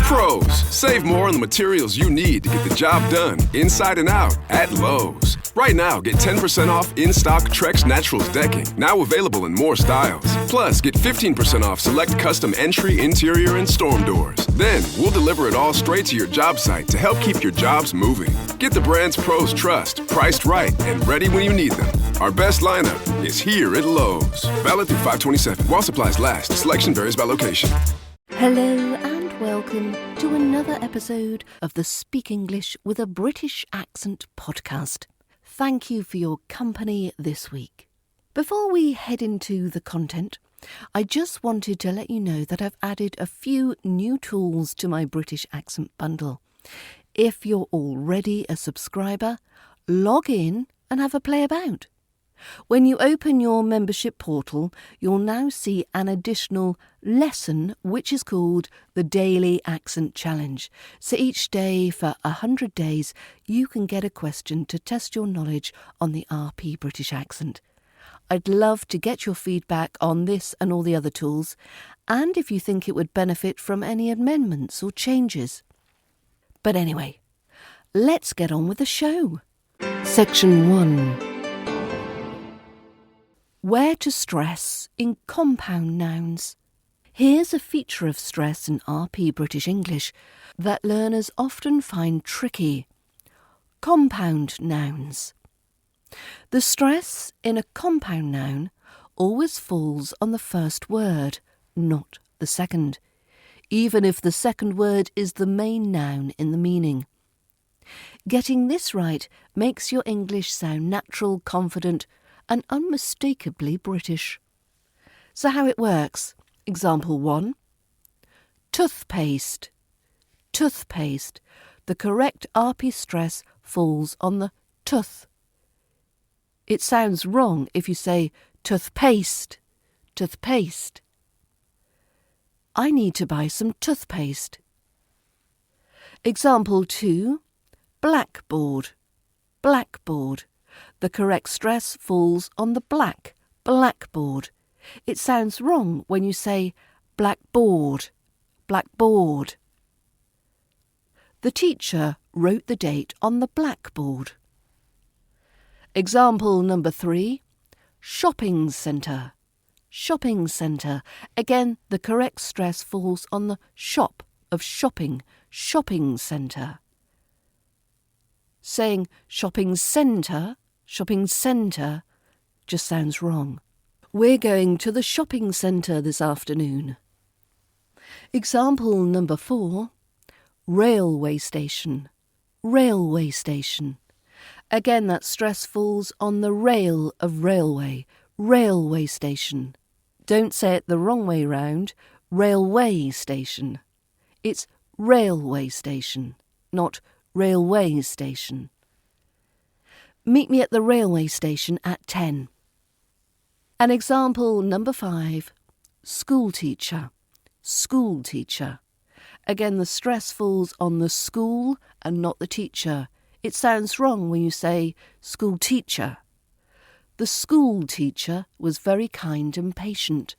Pros, save more on the materials you need to get the job done, inside and out, at Lowe's. Right now, get 10% off in-stock Trex Naturals decking, now available in more styles. Plus, get 15% off select custom entry, interior, and storm doors. Then, we'll deliver it all straight to your job site to help keep your jobs moving. Get the brands pros trust, priced right, and ready when you need them. Our best lineup is here at Lowe's. Valid through 5/27. While supplies last. Selection varies by location. Hello and welcome to another episode of the Speak English with a British Accent podcast. Thank you for your company this week. Before we head into the content, I just wanted to let you know that I've added a few new tools to my British Accent bundle. If you're already a subscriber, log in and have a play about. When you open your membership portal, you'll now see an additional lesson which is called the Daily Accent Challenge. So each day for 100 days, you can get a question to test your knowledge on the RP British accent. I'd love to get your feedback on this and all the other tools, and if you think it would benefit from any amendments or changes. But anyway, let's get on with the show. Section 1. Where to stress in compound nouns. Here's a feature of stress in RP British English that learners often find tricky. Compound nouns. The stress in a compound noun always falls on the first word, not the second, even if the second word is the main noun in the meaning. Getting this right makes your English sound natural, confident, and unmistakably British. So how it works. Example 1. Toothpaste. Toothpaste. The correct RP stress falls on the tooth. It sounds wrong if you say toothpaste. Toothpaste. I need to buy some toothpaste. Example 2. Blackboard. Blackboard. The correct stress falls on the blackboard. It sounds wrong when you say blackboard, blackboard. The teacher wrote the date on the blackboard. Example number 3, shopping centre, shopping centre. Again, the correct stress falls on the shop of shopping, shopping centre. Saying shopping centre just sounds wrong. We're going to the shopping centre this afternoon. Example number 4, railway station, railway station. Again, that stress falls on the rail of railway, railway station. Don't say it the wrong way round, railway station. It's railway station, not railway station. Meet me at the railway station at 10. And example number 5, schoolteacher, schoolteacher. Again, the stress falls on the school and not the teacher. It sounds wrong when you say schoolteacher. The schoolteacher was very kind and patient.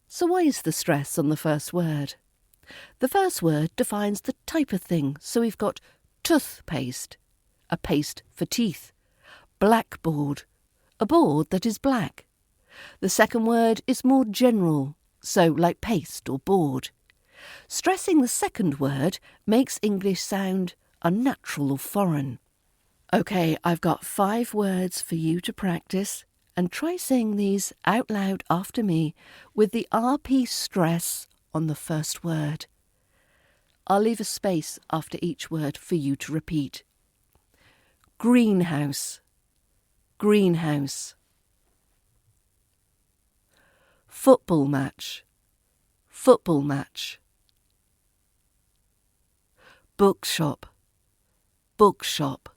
So why is the stress on the first word? The first word defines the type of thing, so we've got toothpaste, a paste for teeth. Blackboard, a board that is black. The second word is more general, so like paste or board. Stressing the second word makes English sound unnatural or foreign. OK, I've got 5 words for you to practice, and try saying these out loud after me with the RP stress on the first word. I'll leave a space after each word for you to repeat. Greenhouse, greenhouse. Football match, football match. Bookshop, bookshop.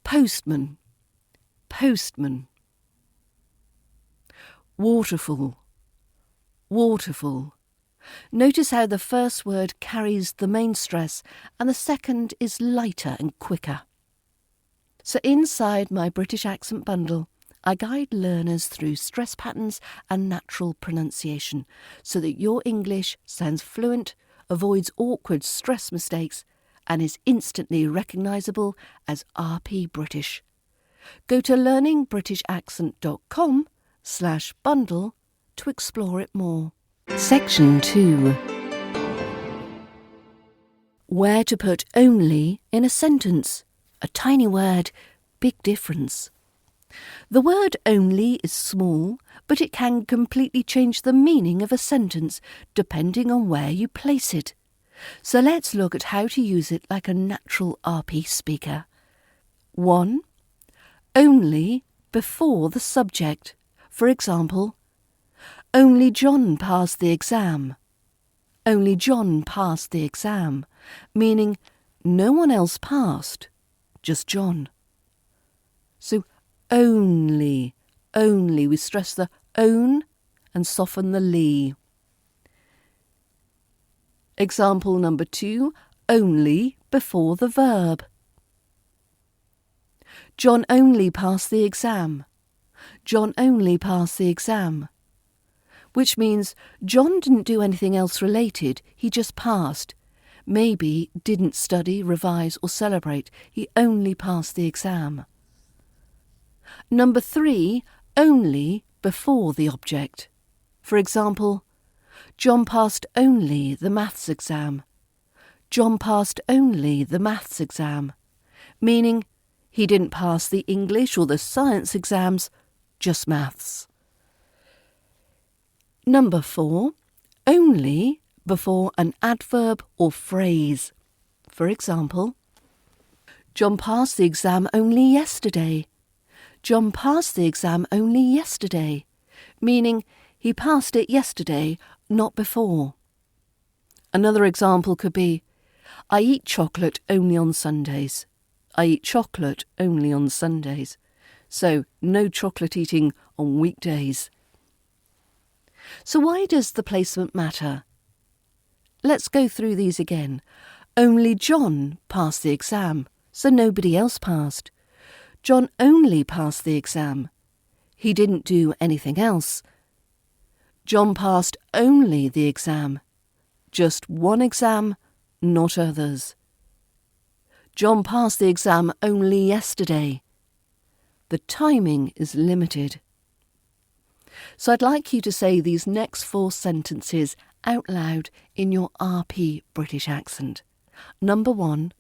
Postman, postman. Waterfall, waterfall. Notice how the first word carries the main stress and the second is lighter and quicker. So inside my British accent bundle, I guide learners through stress patterns and natural pronunciation so that your English sounds fluent, avoids awkward stress mistakes, and is instantly recognisable as RP British. Go to learningbritishaccent.com/bundle to explore it more. Section 2. Where to put only in a sentence. A tiny word, big difference. The word only is small, but it can completely change the meaning of a sentence depending on where you place it. So let's look at how to use it like a natural RP speaker. 1. Only before the subject. For example, only John passed the exam. Only John passed the exam, meaning no one else passed, just John. So only, we stress the own and soften the ly. Example number 2, only before the verb. John only passed the exam. John only passed the exam. Which means John didn't do anything else related, he just passed. Maybe didn't study, revise or celebrate, he only passed the exam. Number 3, only before the object. For example, John passed only the maths exam. John passed only the maths exam, meaning he didn't pass the English or the science exams, just maths. Number 4, only before an adverb or phrase. For example, John passed the exam only yesterday. John passed the exam only yesterday, meaning he passed it yesterday, not before. Another example could be, I eat chocolate only on Sundays. I eat chocolate only on Sundays. So, no chocolate eating on weekdays. So why does the placement matter? Let's go through these again. Only John passed the exam, so nobody else passed. John only passed the exam. He didn't do anything else. John passed only the exam. Just one exam, not others. John passed the exam only yesterday. The timing is limited. So I'd like you to say these next 4 sentences out loud in your RP British accent. Number 1.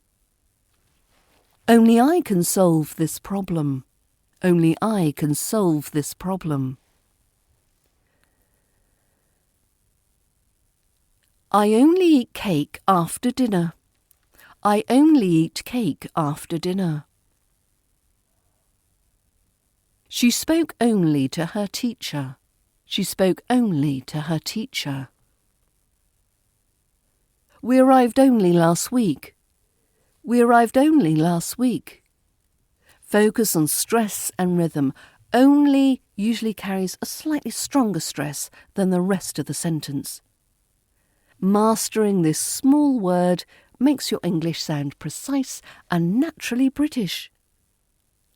Only I can solve this problem. Only I can solve this problem. I only eat cake after dinner. I only eat cake after dinner. She spoke only to her teacher. She spoke only to her teacher. We arrived only last week. We arrived only last week. Focus on stress and rhythm. Only usually carries a slightly stronger stress than the rest of the sentence. Mastering this small word makes your English sound precise and naturally British.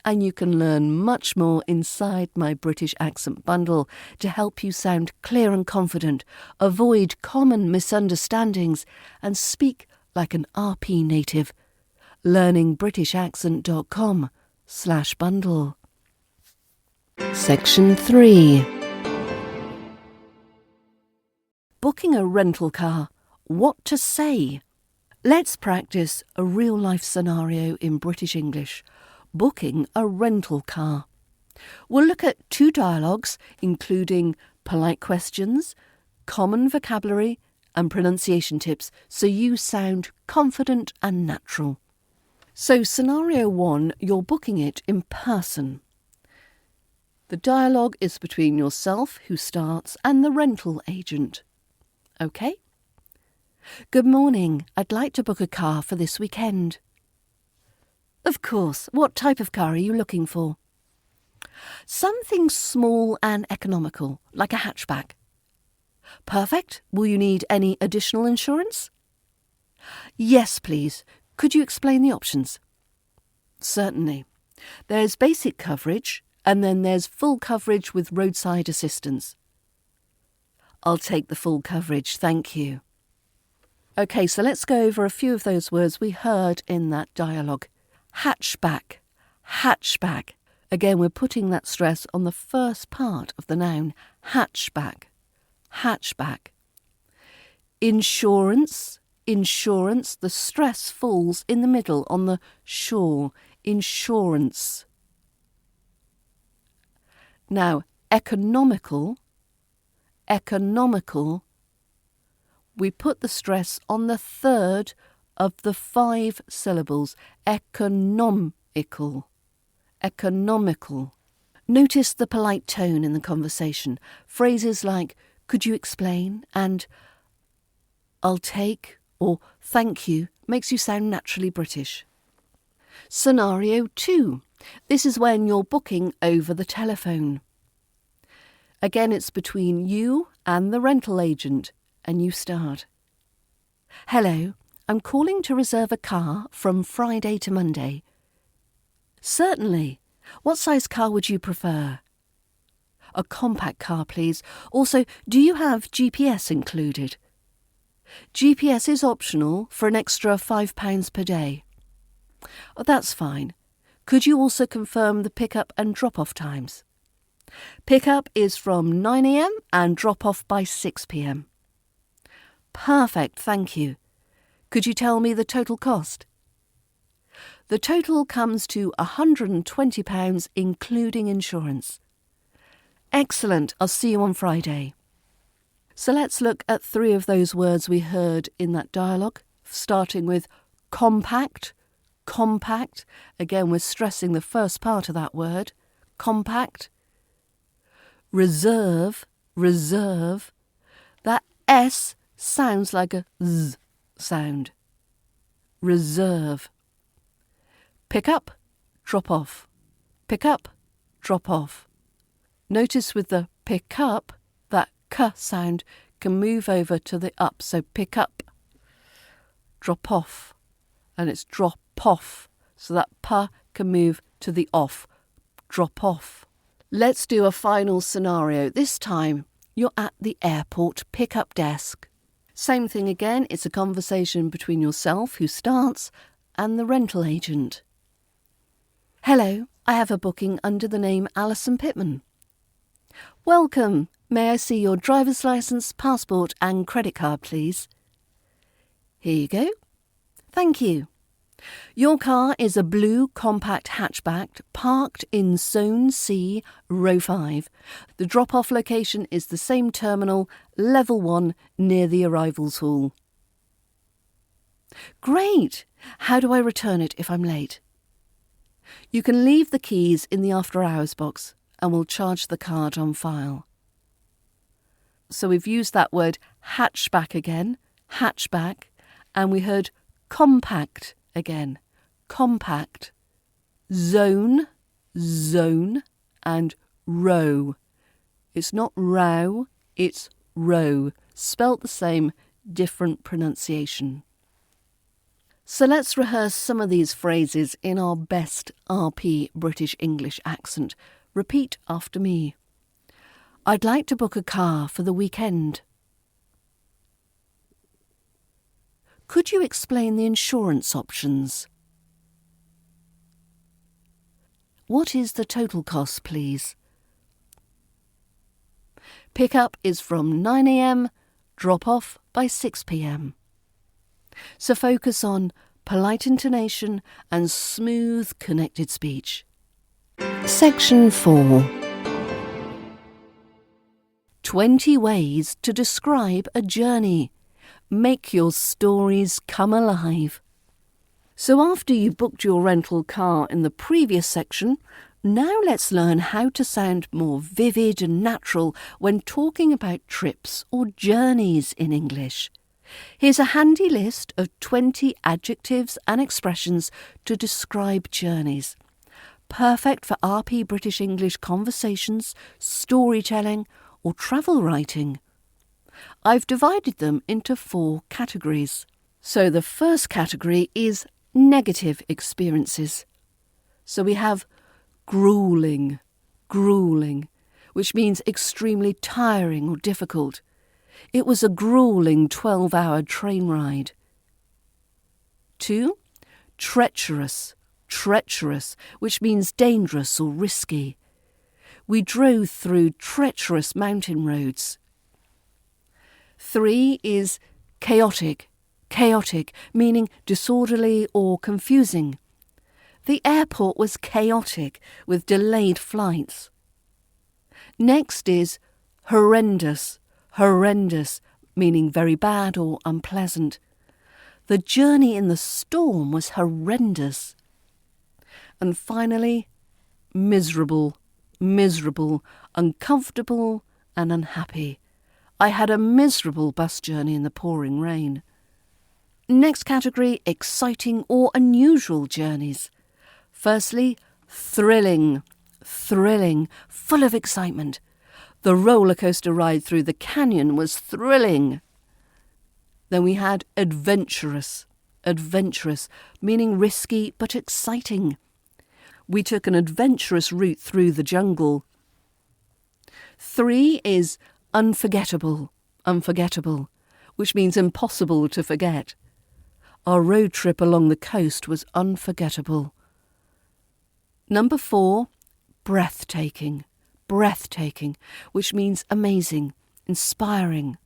And you can learn much more inside my British Accent Bundle to help you sound clear and confident, avoid common misunderstandings, and speak like an RP native. learningbritishaccent.com/bundle. Section 3. Booking a rental car. What to say? Let's practice a real-life scenario in British English. Booking a rental car. We'll look at 2 dialogues, including polite questions, common vocabulary, and pronunciation tips, so you sound confident and natural. So, scenario 1, you're booking it in person. The dialogue is between yourself, who starts, and the rental agent. OK? Good morning. I'd like to book a car for this weekend. Of course. What type of car are you looking for? Something small and economical, like a hatchback. Perfect. Will you need any additional insurance? Yes, please. Could you explain the options? Certainly. There's basic coverage, And then there's full coverage with roadside assistance. I'll take the full coverage, thank you. OK, so let's go over a few of those words we heard in that dialogue. Hatchback, hatchback. Again, we're putting that stress on the first part of the noun. Hatchback, hatchback. Insurance, insurance. The stress falls in the middle on the shore. Insurance. Now, economical, economical. We put the stress on the third of the 5 syllables. Economical, economical. Notice the polite tone in the conversation. Phrases like, could you explain? And I'll take or thank you makes you sound naturally British. Scenario 2. This is when you're booking over the telephone. Again, it's between you and the rental agent, and you start. Hello, I'm calling to reserve a car from Friday to Monday. Certainly. What size car would you prefer? A compact car, please. Also, do you have GPS included? GPS is optional for an extra £5 per day. Oh, that's fine. Could you also confirm the pick-up and drop-off times? Pick-up is from 9 a.m. and drop-off by 6 p.m. Perfect, thank you. Could you tell me the total cost? The total comes to £120, including insurance. Excellent, I'll see you on Friday. So let's look at 3 of those words we heard in that dialogue, starting with compact, compact. Again, we're stressing the first part of that word. Compact. Reserve, reserve. That S sounds like a Z sound. Reserve. Pick up, drop off. Pick up, drop off. Notice with the pick up, that K sound can move over to the up. So pick up, drop off. And it's drop off. So that P can move to the off. Drop off. Let's do a final scenario. This time, you're at the airport pick-up desk. Same thing again, it's a conversation between yourself, who starts, and the rental agent. Hello, I have a booking under the name Alison Pittman. Welcome. May I see your driver's licence, passport and credit card, please? Here you go. Thank you. Your car is a blue compact hatchback parked in Zone C, Row 5. The drop-off location is the same terminal, Level 1, near the arrivals hall. Great! How do I return it if I'm late? You can leave the keys in the after-hours box and we'll charge the card on file. So we've used that word hatchback again, hatchback, and we heard compact again, compact, zone, zone, and row. It's not row, it's row. Spelt the same, different pronunciation. So let's rehearse some of these phrases in our best RP British English accent. Repeat after me. I'd like to book a car for the weekend. Could you explain the insurance options? What is the total cost, please? Pick-up is from 9 a.m, drop-off by 6 p.m. So focus on polite intonation and smooth, connected speech. Section 4. 20 ways to describe a journey. Make your stories come alive. So after you booked your rental car in the previous section, now let's learn how to sound more vivid and natural when talking about trips or journeys in English. Here's a handy list of 20 adjectives and expressions to describe journeys. Perfect for RP British English conversations, storytelling, or travel writing. I've divided them into 4 categories. So the first category is negative experiences. So we have grueling, gruelling, which means extremely tiring or difficult. It was a gruelling 12-hour train ride. 2. Treacherous, which means dangerous or risky. We drove through treacherous mountain roads. 3 is chaotic, meaning disorderly or confusing. The airport was chaotic with delayed flights. Next is horrendous, meaning very bad or unpleasant. The journey in the storm was horrendous. And finally, miserable, uncomfortable and unhappy. I had a miserable bus journey in the pouring rain. Next category, exciting or unusual journeys. Firstly, thrilling, full of excitement. The roller coaster ride through the canyon was thrilling. Then we had adventurous, meaning risky but exciting. We took an adventurous route through the jungle. 3 is unforgettable, which means impossible to forget. Our road trip along the coast was unforgettable. Number 4, breathtaking, which means amazing, inspiring.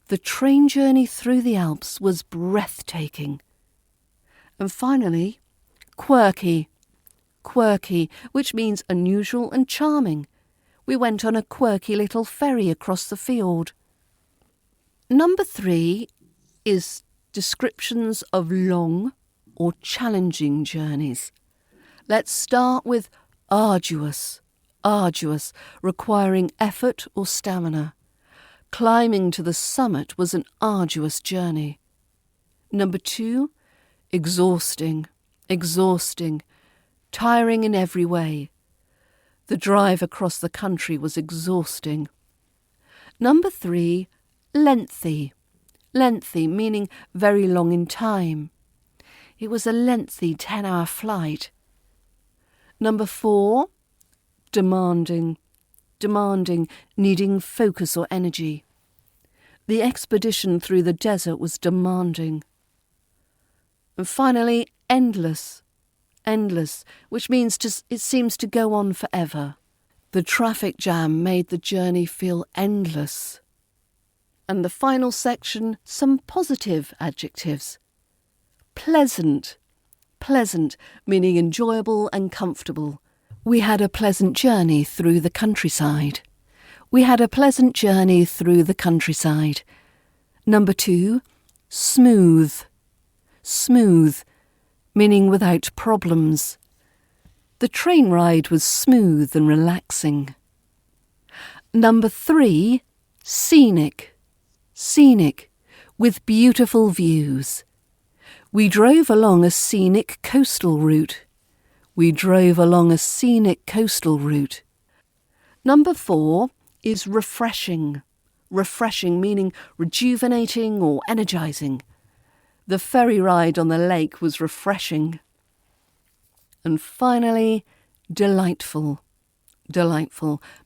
The train journey through the Alps was breathtaking. And finally, quirky, which means unusual and charming. We went on a quirky little ferry across the fiord. Number 3 is descriptions of long or challenging journeys. Let's start with arduous, requiring effort or stamina. Climbing to the summit was an arduous journey. Number 2, exhausting, tiring in every way. The drive across the country was exhausting. Number 3, lengthy, meaning very long in time. It was a lengthy 10-hour flight. Number 4, demanding, needing focus or energy. The expedition through the desert was demanding. And finally, endless, which means it seems to go on forever. The traffic jam made the journey feel endless. And the final section, some positive adjectives. Pleasant, meaning enjoyable and comfortable. We had a pleasant journey through the countryside. Number 2, smooth, meaning without problems. The train ride was smooth and relaxing. Number 3, scenic, with beautiful views. We drove along a scenic coastal route. Number 4 is refreshing, meaning rejuvenating or energising. The ferry ride on the lake was refreshing. And finally, delightful,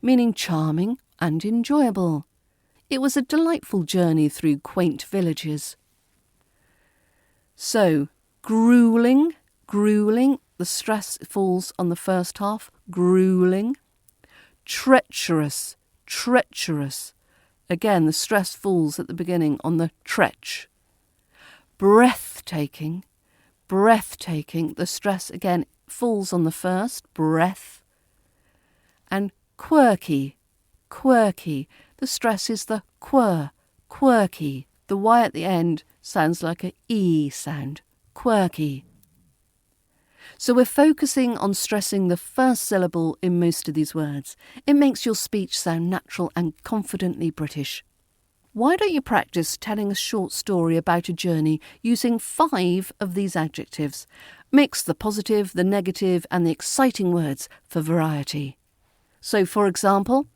meaning charming and enjoyable. It was a delightful journey through quaint villages. So, gruelling, the stress falls on the first half, gruelling. Treacherous, again the stress falls at the beginning on the tretch. Breathtaking, the stress again falls on the first, breath. And quirky, the stress is the quirky. The Y at the end sounds like an E sound, quirky. So we're focusing on stressing the first syllable in most of these words. It makes your speech sound natural and confidently British. Why don't you practice telling a short story about a journey using 5 of these adjectives? Mix the positive, the negative and the exciting words for variety. So, for example,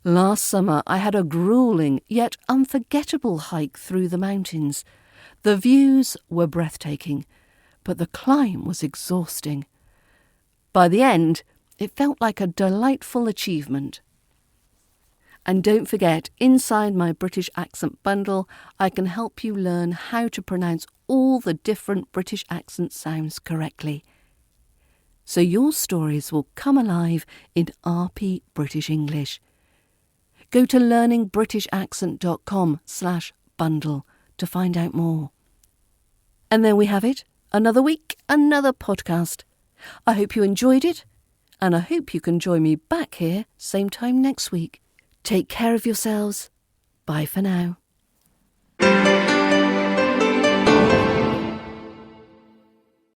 last summer I had a gruelling yet unforgettable hike through the mountains. The views were breathtaking, but the climb was exhausting. By the end, It felt like a delightful achievement. And don't forget, inside my British accent bundle, I can help you learn how to pronounce all the different British accent sounds correctly, so your stories will come alive in RP British English. Go to learningbritishaccent.com/bundle to find out more. And there we have it, another week, another podcast. I hope you enjoyed it, and I hope you can join me back here same time next week. Take care of yourselves. Bye for now.